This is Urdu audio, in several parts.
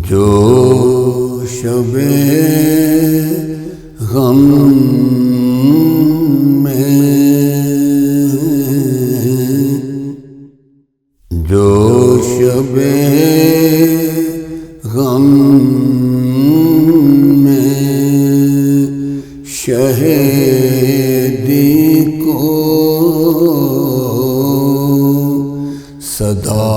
جو شب غم میں، جو شب غم میں شہیدی کو صدا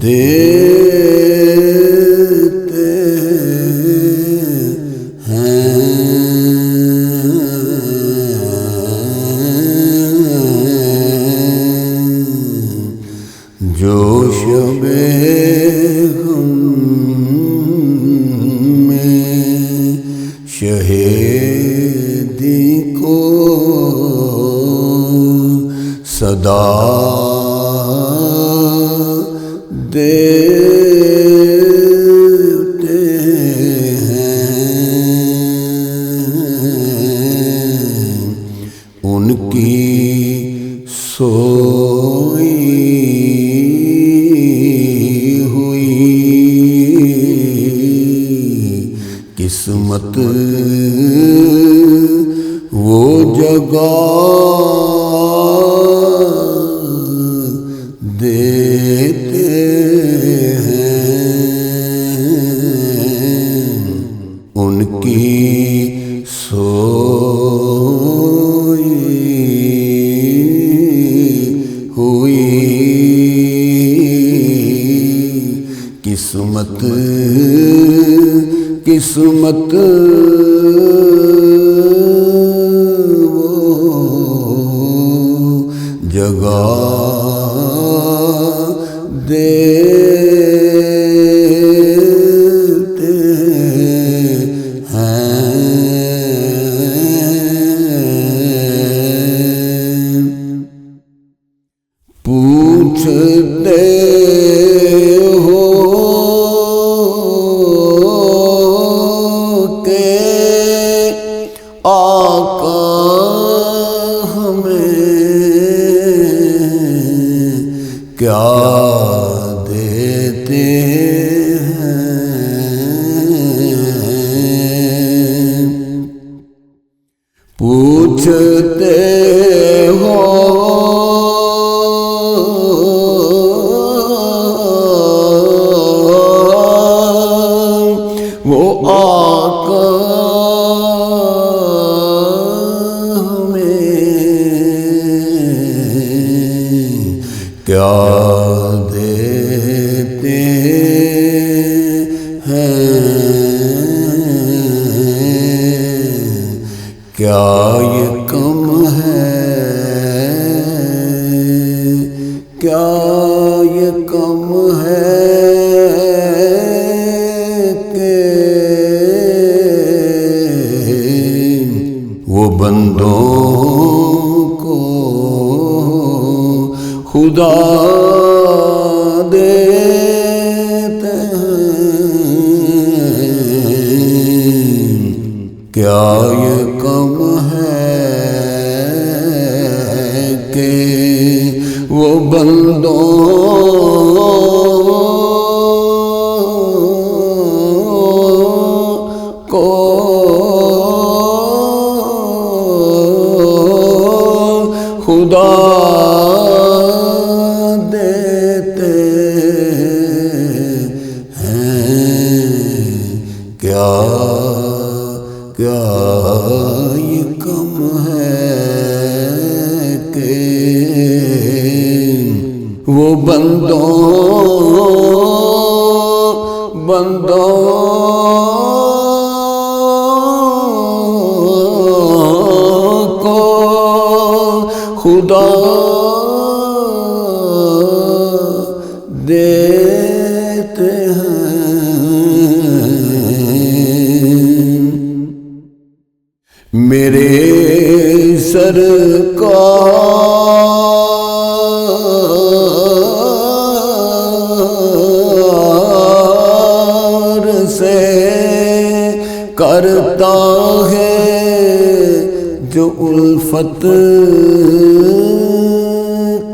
دیتے ہیں، جو شب غم میں شہیدی کو صدا دیتے ہیں، ان کی سوئی ہوئی قسمت وہ جگہ دیتے ہیں، ان کی سوئی ہوئی قسمت وہ جگہ دیتے ہیں، پوچھتے ہو کہ آقا ہمیں کیا دیتے ہیں، پوچھتے ہو وہ آقا ہمیں کیا دیتے ہیں، کیا یہ کم ہے، کیا یہ کم ہے کہ وہ بندوں کو خدا دیتے ہیں، کیا یہ کم ہے کہ وہ بندوں کو خدا دیتے ہیں، کیا یہ کم ہے کہ وہ بندوں کو خدا دیتے ہیں، میرے سرکار کرتا ہے جو الفت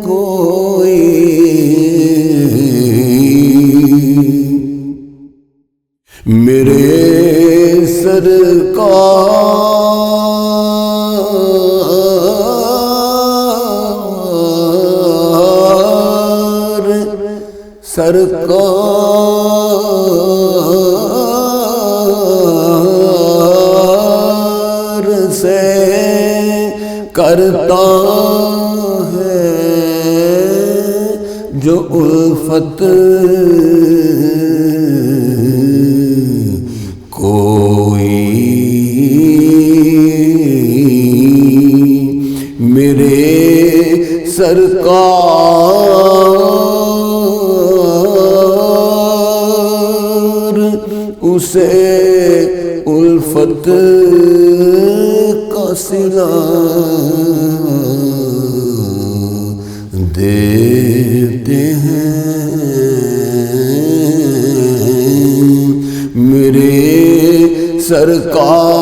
کوئی، میرے سرکار سے کرتا ہے جو الفت کوئی، میرے سرکار اسے الفت کا صلہ دیتے ہیں، میرے سرکار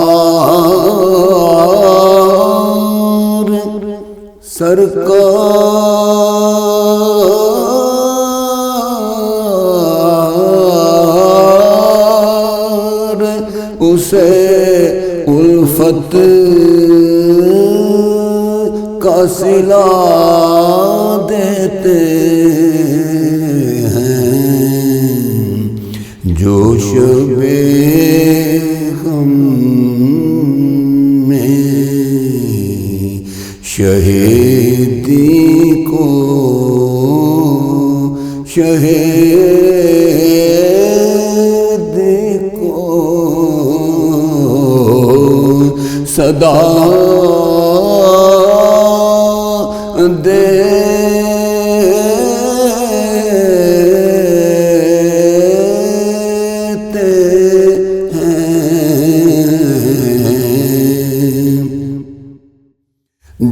اسے الفت کا صلہ دیتے ہیں، جو شب غم میں شہیدی کو صدا دیتے ہیں،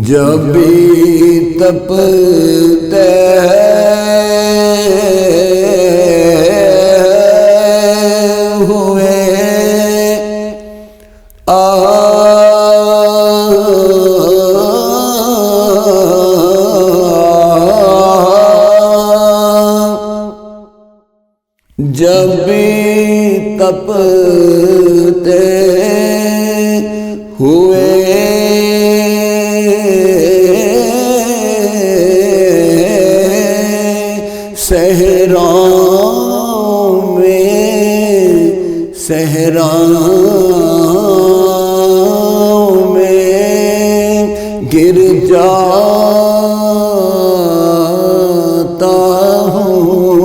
جب بھی تپتے ہوئے جب بھی تپتے ہوئے صحراؤں میں گر جاتا ہوں،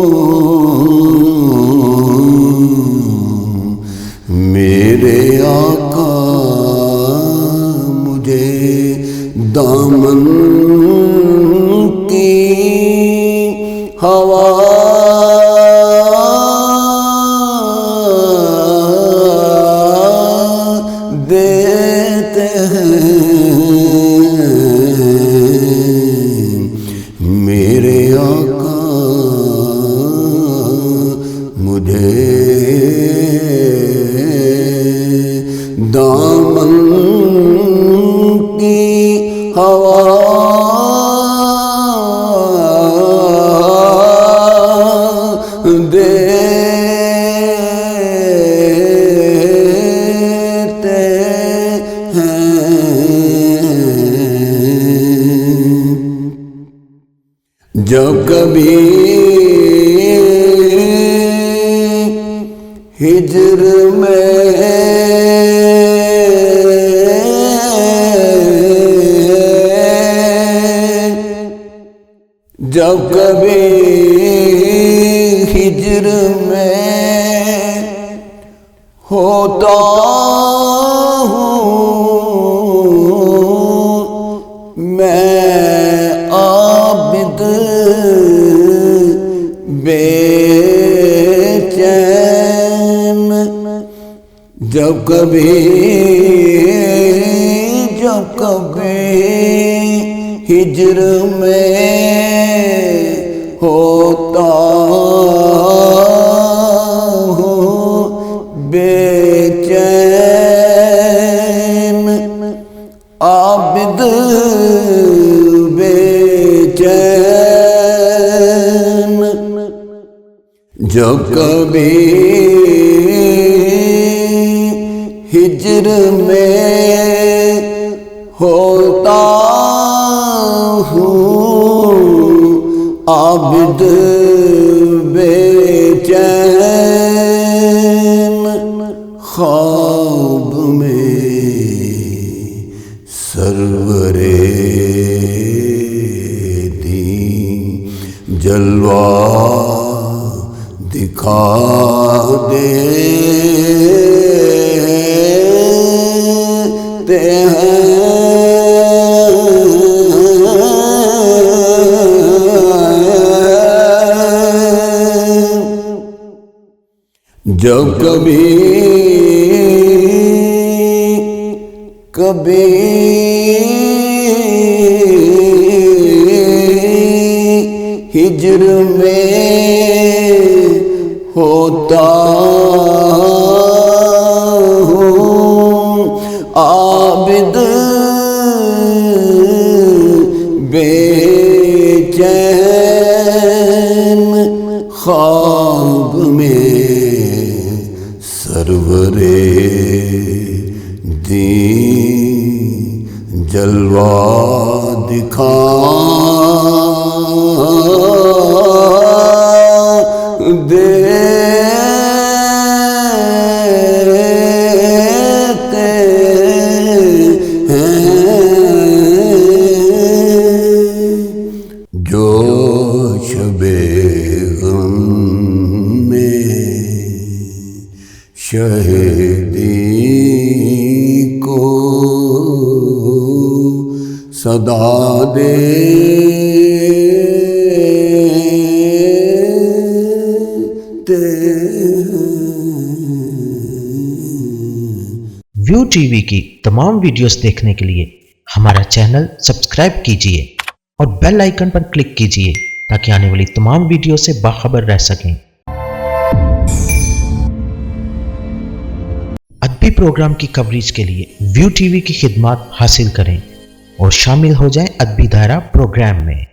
میرے آقا مجھے دامن کی ہوا دیتے ہیں، میرے آقا مجھے دامن کی ہوا دیتے ہیں، جب کبھی ہجر میں جب کبھی ہجر میں ہوتا ہوں میں عابد بے چین، جب کبھی ہجر میں ہوتا ہوں بے چین، جو کبھی ہجر میں ہوتا ہوں عابد بے چین، خواب میں سرور دین جلوہ دکھا دیتے ہیں۔ جب کبھی ہجر میں ہوتا ہوں عابد بے چین، خواب میں سرور دین جلوہ دکھا دیتے ہیں۔ جو شب غم میں شہیدی کو صدا دیتے ہیں۔ ویو ٹی وی کی تمام ویڈیوز دیکھنے کے لیے ہمارا چینل سبسکرائب کیجیے اور بیل آئیکن پر کلک کیجیے تاکہ آنے والی تمام ویڈیو سے باخبر رہ سکیں۔ ادبی پروگرام کی کوریج کے لیے ویو ٹی وی کی خدمات حاصل کریں اور شامل ہو جائیں ادبی دائرہ پروگرام میں۔